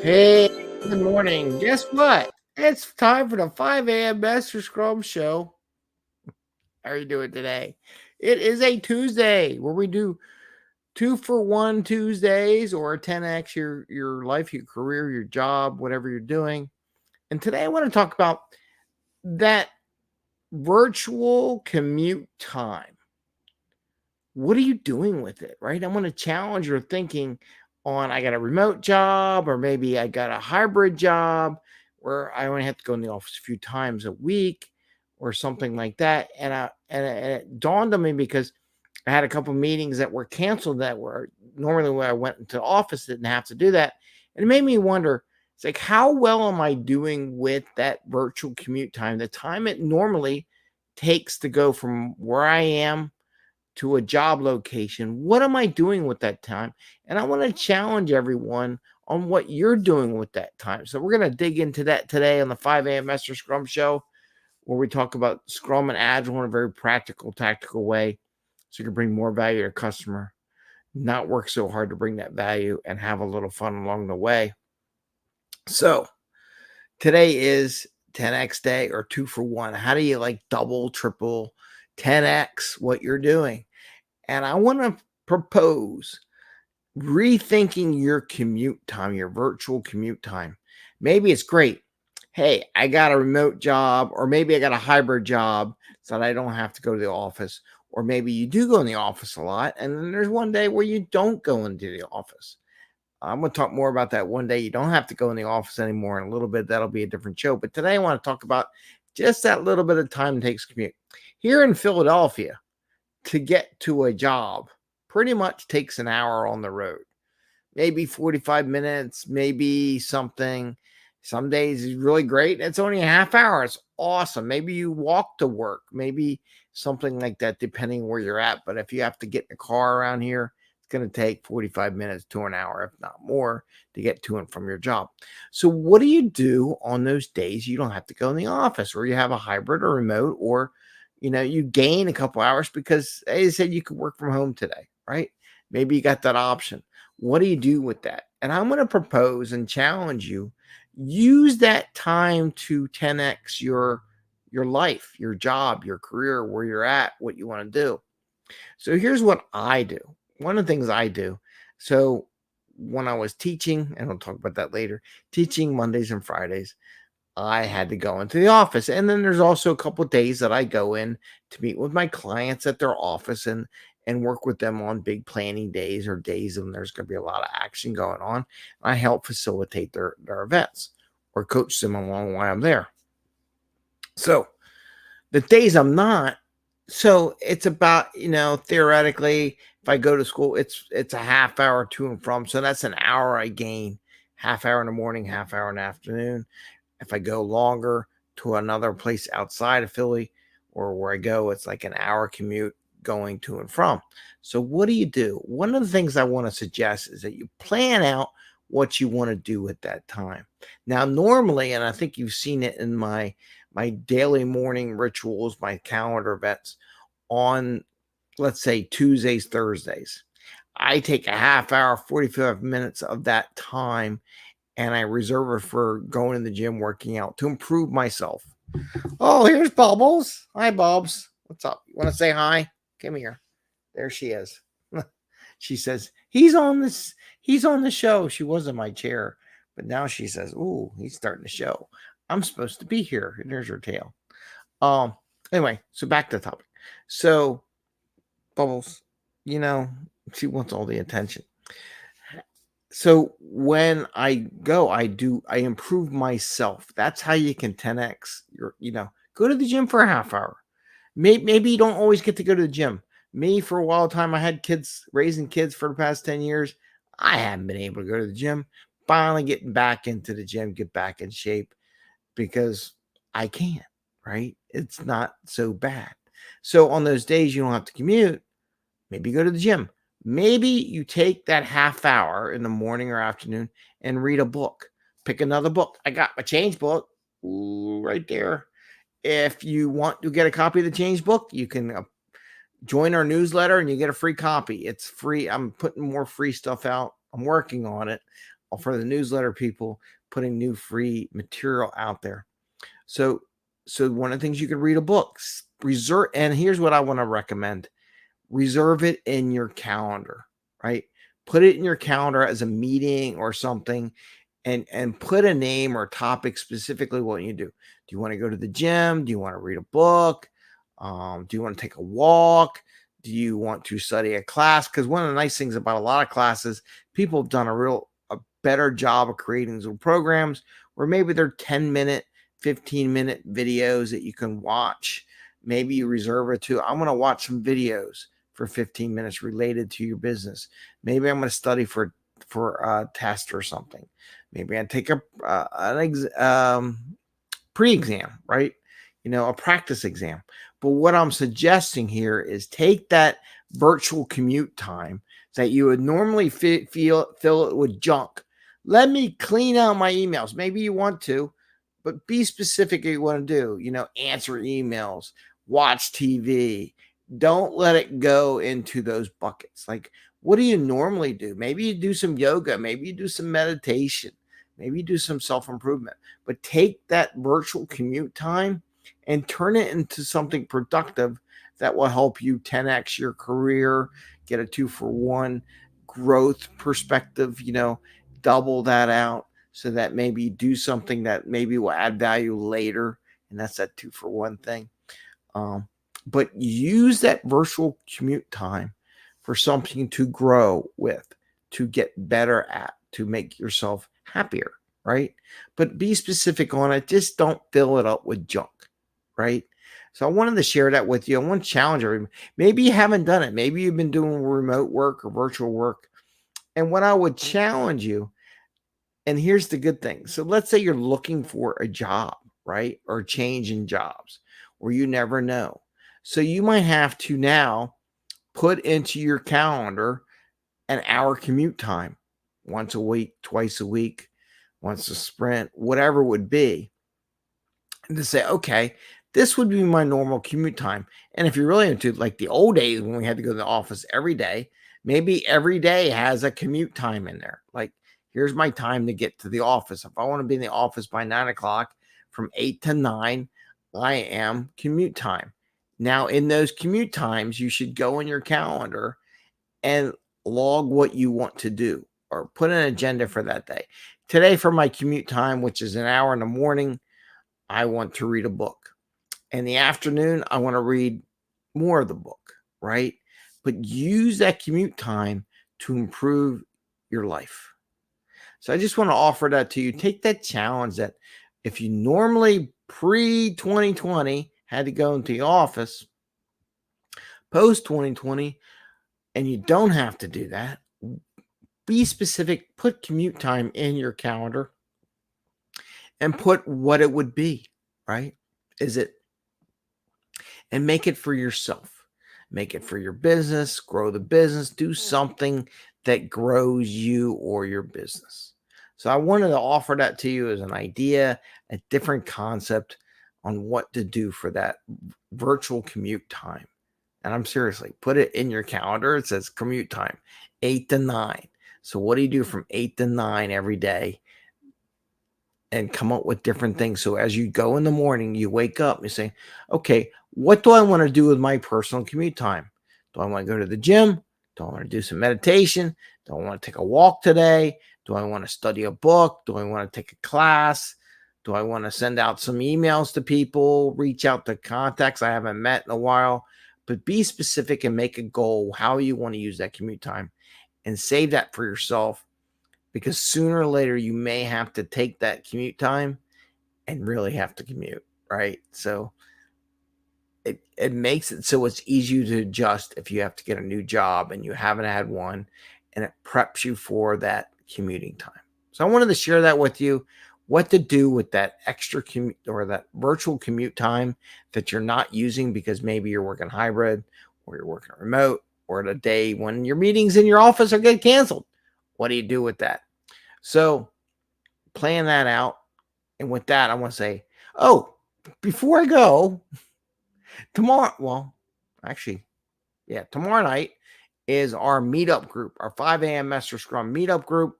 Hey, good morning. Guess what? It's time for the 5 a.m. Mester Scrum show. How are you doing today? It is a Tuesday where we do 2-for-1 Tuesdays or 10x your life, your career, your job, whatever you're doing. And today I want to talk about that virtual commute time. What are you doing with it, right? I want to challenge your thinking on I got a remote job or maybe I got a hybrid job where I only have to go in the office a few times a week or something like that. And it dawned on me because I had a couple meetings that were canceled that were normally when I went into the office didn't have to do that. And it made me wonder, it's like, how well am I doing with that virtual commute time? The time it normally takes to go from where I am to a job location. What am I doing with that time? And I want to challenge everyone on what you're doing with that time. So we're going to dig into that today on the 5 a.m. Mester Scrum show, where we talk about Scrum and Agile in a very practical, tactical way, so you can bring more value to your customer, not work so hard to bring that value, and have a little fun along the way. So today is 10x day or 2-for-1. How do you like double, triple, 10x what you're doing? And I want to propose rethinking your commute time, your virtual commute time. Maybe it's great. Hey, I got a remote job, or maybe I got a hybrid job so that I don't have to go to the office. Or maybe you do go in the office a lot, and then there's one day where you don't go into the office. I'm going to talk more about that one day you don't have to go in the office anymore in a little bit. That'll be a different show. But today I want to talk about just that little bit of time it takes to commute. Here in Philadelphia, to get to a job pretty much takes an hour on the road, maybe 45 minutes, maybe something. Some days is really great. It's only a half hour. It's awesome. Maybe you walk to work, maybe something like that, depending where you're at. But if you have to get in a car around here, it's going to take 45 minutes to an hour, if not more, to get to and from your job. So what do you do on those days you don't have to go in the office, or you have a hybrid or remote, or you gain a couple hours because they said you could work from home today, right? Maybe you got that option. What do you do with that? And I'm going to propose and challenge you. Use that time to 10x your life, your job, your career, where you're at, what you want to do. So here's what I do. One of the things I do. So when I was teaching, and I'll talk about that later, teaching Mondays and Fridays, I had to go into the office. And then there's also a couple of days that I go in to meet with my clients at their office and work with them on big planning days or days when there's going to be a lot of action going on. I help facilitate their events or coach them along while I'm there. So the days I'm not, so it's about, theoretically, if I go to school, it's a half hour to and from. So that's an hour I gain, half hour in the morning, half hour in the afternoon. If I go longer to another place outside of Philly or where I go, it's like an hour commute going to and from. So what do you do? One of the things I want to suggest is that you plan out what you want to do at that time. Now, normally, and I think you've seen it in my daily morning rituals, my calendar events on, let's say, Tuesdays, Thursdays, I take a half hour, 45 minutes of that time and I reserve it for going to the gym, working out to improve myself. Oh, here's Bubbles. Hi, Bubs. What's up? You want to say hi? Come here. There she is. She says, he's on the show. She was in my chair, but now she says, ooh, he's starting the show. I'm supposed to be here. And there's her tail. Anyway, so back to the topic. So, Bubbles, she wants all the attention. So when I go, I improve myself. That's how you can 10x go to the gym for a half hour. Maybe you don't always get to go to the gym. Me, for a while time, I had kids, raising kids for the past 10 years. I haven't been able to go to the gym. Finally getting back into the gym, get back in shape because I can't, right? It's not so bad. So on those days you don't have to commute, maybe go to the gym. Maybe you take that half hour in the morning or afternoon and read a book. Pick another book. I got my change book right there. If you want to get a copy of the change book, you can join our newsletter and you get a free copy. It's free. I'm putting more free stuff out. I'm working on it. for the newsletter people, putting new free material out there. So one of the things you can read a book, and here's what I want to recommend. Reserve it in your calendar, right? Put it in your calendar as a meeting or something, and put a name or topic specifically what you do. Do you want to go to the gym? Do you want to read a book? Do you want to take a walk? Do you want to study a class? Because one of the nice things about a lot of classes, people have done a better job of creating Zoom programs where maybe they're 10-minute, 15-minute videos that you can watch. Maybe you reserve it to, I'm going to watch some videos for 15 minutes related to your business. Maybe I'm going to study for a test or something. Maybe I take pre-exam, right? A practice exam. But what I'm suggesting here is take that virtual commute time that you would normally fill it with junk. Let me clean out my emails. Maybe you want to, but be specific what you want to do. Answer emails, watch TV. Don't let it go into those buckets. Like, what do you normally do? Maybe you do some yoga. Maybe you do some meditation. Maybe you do some self-improvement. But take that virtual commute time and turn it into something productive that will help you 10x your career, get a 2-for-1 growth perspective, double that out so that maybe you do something that maybe will add value later. And that's that 2-for-1 thing. But use that virtual commute time for something to grow with, to get better at, to make yourself happier, right? But be specific on it. Just don't fill it up with junk, right? So I wanted to share that with you. I want to challenge everybody. Maybe you haven't done it. Maybe you've been doing remote work or virtual work. And what I would challenge you, and here's the good thing. So let's say you're looking for a job, right? Or change in jobs, or you never know. So you might have to now put into your calendar an hour commute time once a week, twice a week, once a sprint, whatever it would be. And to say, okay, this would be my normal commute time. And if you're really into like the old days when we had to go to the office every day, maybe every day has a commute time in there. Like, here's my time to get to the office. If I want to be in the office by 9:00 from 8 to 9, I am commute time. Now, in those commute times, you should go in your calendar and log what you want to do or put an agenda for that day. Today, for my commute time, which is an hour in the morning, I want to read a book. In the afternoon, I want to read more of the book, right? But use that commute time to improve your life. So I just want to offer that to you. Take that challenge that if you normally pre-2020 had to go into the office, post-2020, and you don't have to do that, be specific, put commute time in your calendar and put what it would be, right? And make it for yourself. Make it for your business, grow the business, do something that grows you or your business. So I wanted to offer that to you as an idea, a different concept on what to do for that virtual commute time. And I'm seriously, put it in your calendar. It says commute time, 8 to 9. So what do you do from 8 to 9 every day? And come up with different things. So as you go in the morning, you wake up and you say, okay, what do I want to do with my personal commute time? Do I want to go to the gym? Do I want to do some meditation? Do I want to take a walk today? Do I want to study a book? Do I want to take a class? Do I want to send out some emails to people, reach out to contacts I haven't met in a while? But be specific and make a goal how you want to use that commute time and save that for yourself, because sooner or later you may have to take that commute time and really have to commute, right? So it makes it so it's easier to adjust if you have to get a new job and you haven't had one, and it preps you for that commuting time. So I wanted to share that with you, what to do with that extra commute or that virtual commute time that you're not using because maybe you're working hybrid or you're working remote, or the day when your meetings in your office are getting canceled. What do you do with that? So plan that out. And with that, I want to say, oh, before I go, tomorrow night is our meetup group, our 5 a.m. Mester Scrum meetup group.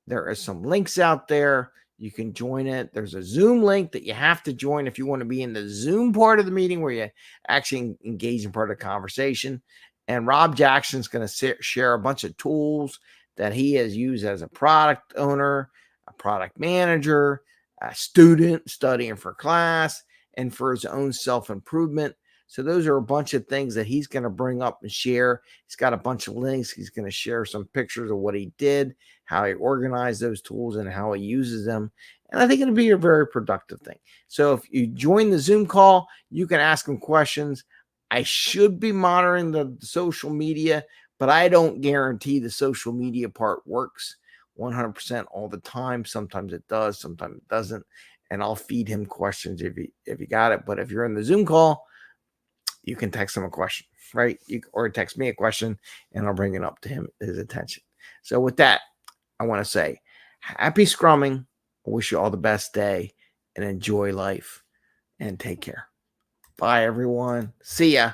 There are some links out there. You can join it. There's a Zoom link that you have to join if you want to be in the Zoom part of the meeting where you actually engage in part of the conversation. And Rob Jackson's going to share a bunch of tools that he has used as a product owner, a product manager, a student studying for class, and for his own self-improvement. So those are a bunch of things that he's going to bring up and share. He's got a bunch of links. He's going to share some pictures of what he did, how he organized those tools, and how he uses them. And I think it'll be a very productive thing. So if you join the Zoom call, you can ask him questions. I should be monitoring the social media, but I don't guarantee the social media part works 100% all the time. Sometimes it does, sometimes it doesn't. And I'll feed him questions if you got it. But if you're in the Zoom call, you can text him a question, right? Or text me a question, and I'll bring it up to his attention. So with that, I want to say happy scrumming. I wish you all the best day and enjoy life and take care. Bye, everyone. See ya.